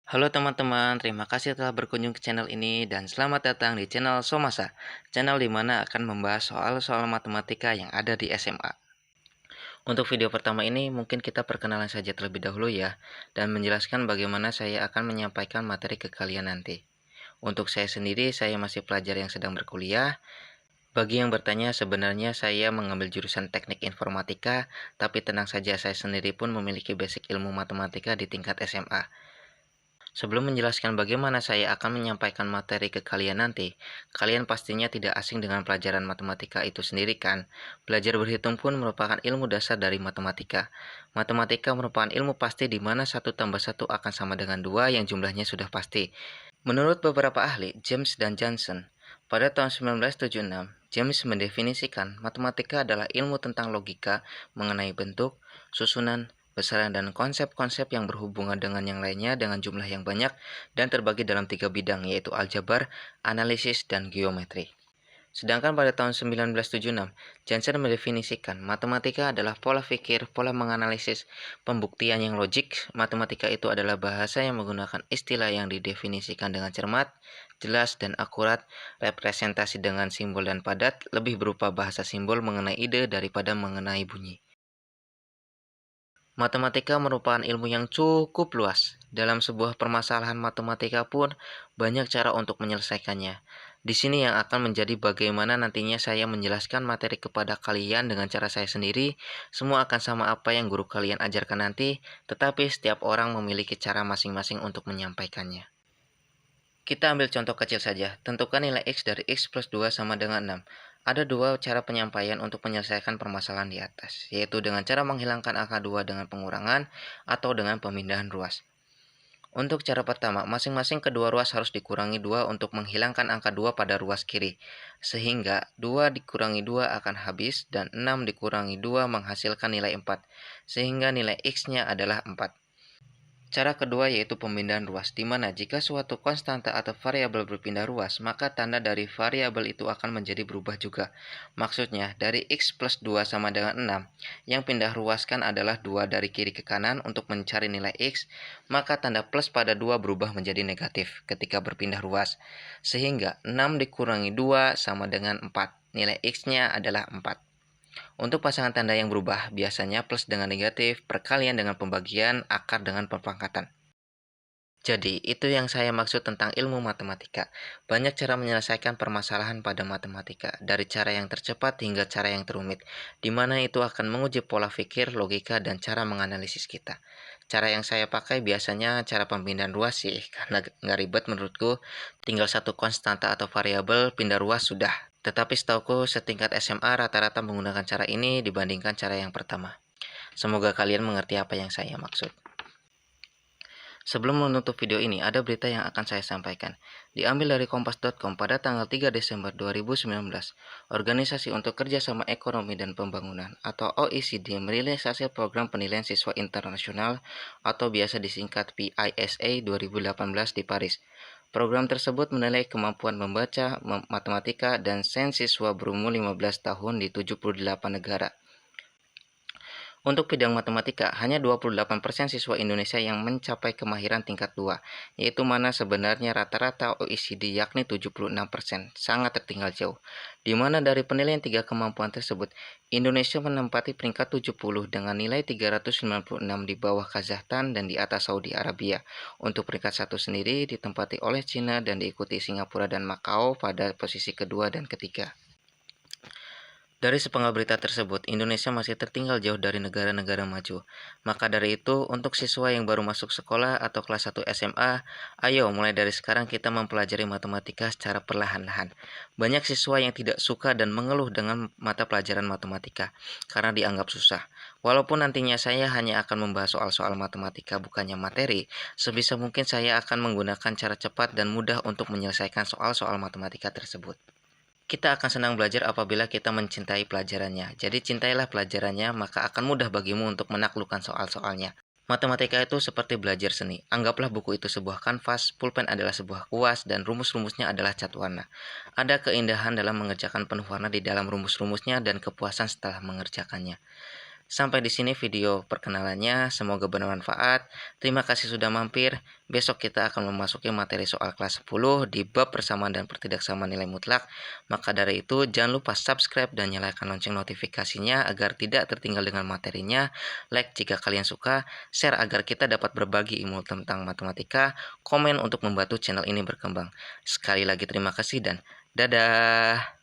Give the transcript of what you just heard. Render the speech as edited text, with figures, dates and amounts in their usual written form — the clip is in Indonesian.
Halo teman-teman, terima kasih telah berkunjung ke channel ini dan selamat datang di channel Somasa, channel di mana akan membahas soal-soal matematika yang ada di SMA. Untuk video pertama ini mungkin kita perkenalan saja terlebih dahulu ya, dan menjelaskan bagaimana saya akan menyampaikan materi ke kalian nanti. Untuk saya sendiri, saya masih pelajar yang sedang berkuliah. Bagi yang bertanya, sebenarnya saya mengambil jurusan teknik informatika, tapi tenang saja saya sendiri pun memiliki basic ilmu matematika di tingkat SMA. Sebelum menjelaskan bagaimana saya akan menyampaikan materi ke kalian nanti, kalian pastinya tidak asing dengan pelajaran matematika itu sendiri kan? Belajar berhitung pun merupakan ilmu dasar dari matematika. Matematika merupakan ilmu pasti di mana 1 tambah 1 akan sama dengan 2 yang jumlahnya sudah pasti. Menurut beberapa ahli, James dan Johnson, pada tahun 1976, James mendefinisikan matematika adalah ilmu tentang logika mengenai bentuk, susunan, besaran dan konsep-konsep yang berhubungan dengan yang lainnya dengan jumlah yang banyak dan terbagi dalam 3 bidang yaitu aljabar, analisis, dan geometri. Sedangkan pada tahun 1976, Johnson mendefinisikan matematika adalah pola pikir, pola menganalisis, pembuktian yang logik. Matematika itu adalah bahasa yang menggunakan istilah yang didefinisikan dengan cermat, jelas, dan akurat, representasi dengan simbol dan padat, lebih berupa bahasa simbol mengenai ide daripada mengenai bunyi. Matematika merupakan ilmu yang cukup luas. Dalam sebuah permasalahan matematika pun banyak cara untuk menyelesaikannya. Di sini yang akan menjadi bagaimana nantinya saya menjelaskan materi kepada kalian dengan cara saya sendiri. Semua akan sama apa yang guru kalian ajarkan nanti, tetapi setiap orang memiliki cara masing-masing untuk menyampaikannya. Kita ambil contoh kecil saja. Tentukan nilai X dari X plus 2 sama dengan 6. Ada dua cara penyampaian untuk menyelesaikan permasalahan di atas, yaitu dengan cara menghilangkan angka 2 dengan pengurangan atau dengan pemindahan ruas. Untuk cara pertama, masing-masing kedua ruas harus dikurangi 2 untuk menghilangkan angka 2 pada ruas kiri. Sehingga 2 dikurangi 2 akan habis dan 6 dikurangi 2 menghasilkan nilai 4. Sehingga nilai X-nya adalah 4. Cara kedua yaitu pemindahan ruas, di mana jika suatu konstanta atau variabel berpindah ruas, maka tanda dari variabel itu akan menjadi berubah juga. Maksudnya, dari X plus 2 sama dengan 6, yang pindah ruas kan adalah 2 dari kiri ke kanan untuk mencari nilai X, maka tanda plus pada 2 berubah menjadi negatif ketika berpindah ruas. Sehingga 6 dikurangi 2 sama dengan 4, nilai X-nya adalah 4. Untuk pasangan tanda yang berubah, biasanya plus dengan negatif, perkalian dengan pembagian, akar dengan perpangkatan. Jadi, itu yang saya maksud tentang ilmu matematika. Banyak cara menyelesaikan permasalahan pada matematika, dari cara yang tercepat hingga cara yang terumit, di mana itu akan menguji pola pikir, logika, dan cara menganalisis kita. Cara yang saya pakai biasanya cara pemindahan ruas sih, karena nggak ribet menurutku, tinggal satu konstanta atau variabel, pindah ruas sudah. Tetapi setauku setingkat SMA rata-rata menggunakan cara ini dibandingkan cara yang pertama. Semoga kalian mengerti apa yang saya maksud. Sebelum menutup video ini, ada berita yang akan saya sampaikan. Diambil dari kompas.com pada tanggal 3 Desember 2019, Organisasi untuk Kerjasama Ekonomi dan Pembangunan atau OECD merilis hasil program penilaian siswa internasional atau biasa disingkat PISA 2018 di Paris. Program tersebut menilai kemampuan membaca, matematika, dan sains siswa berumur 15 tahun di 78 negara. Untuk bidang matematika, hanya 28% siswa Indonesia yang mencapai kemahiran tingkat 2, yaitu mana sebenarnya rata-rata OECD yakni 76%, sangat tertinggal jauh. Di mana dari penilaian 3 kemampuan tersebut, Indonesia menempati peringkat 70 dengan nilai 396 di bawah Kazakhstan dan di atas Saudi Arabia. Untuk peringkat 1 sendiri ditempati oleh Cina dan diikuti Singapura dan Makau pada posisi kedua dan ketiga. Dari sepenggal berita tersebut, Indonesia masih tertinggal jauh dari negara-negara maju. Maka dari itu, untuk siswa yang baru masuk sekolah atau kelas 1 SMA, ayo mulai dari sekarang kita mempelajari matematika secara perlahan-lahan. Banyak siswa yang tidak suka dan mengeluh dengan mata pelajaran matematika, karena dianggap susah. Walaupun nantinya saya hanya akan membahas soal-soal matematika bukannya materi, sebisa mungkin saya akan menggunakan cara cepat dan mudah untuk menyelesaikan soal-soal matematika tersebut. Kita akan senang belajar apabila kita mencintai pelajarannya. Jadi cintailah pelajarannya, maka akan mudah bagimu untuk menaklukkan soal-soalnya. Matematika itu seperti belajar seni. Anggaplah buku itu sebuah kanvas, pulpen adalah sebuah kuas, dan rumus-rumusnya adalah cat warna. Ada keindahan dalam mengerjakan penuh warna di dalam rumus-rumusnya dan kepuasan setelah mengerjakannya. Sampai di sini video perkenalannya, semoga bermanfaat. Terima kasih sudah mampir. Besok kita akan memasuki materi soal kelas 10 di bab persamaan dan pertidaksamaan nilai mutlak. Maka dari itu, jangan lupa subscribe dan nyalakan lonceng notifikasinya agar tidak tertinggal dengan materinya. Like jika kalian suka, share agar kita dapat berbagi ilmu tentang matematika, komen untuk membantu channel ini berkembang. Sekali lagi terima kasih dan dadah.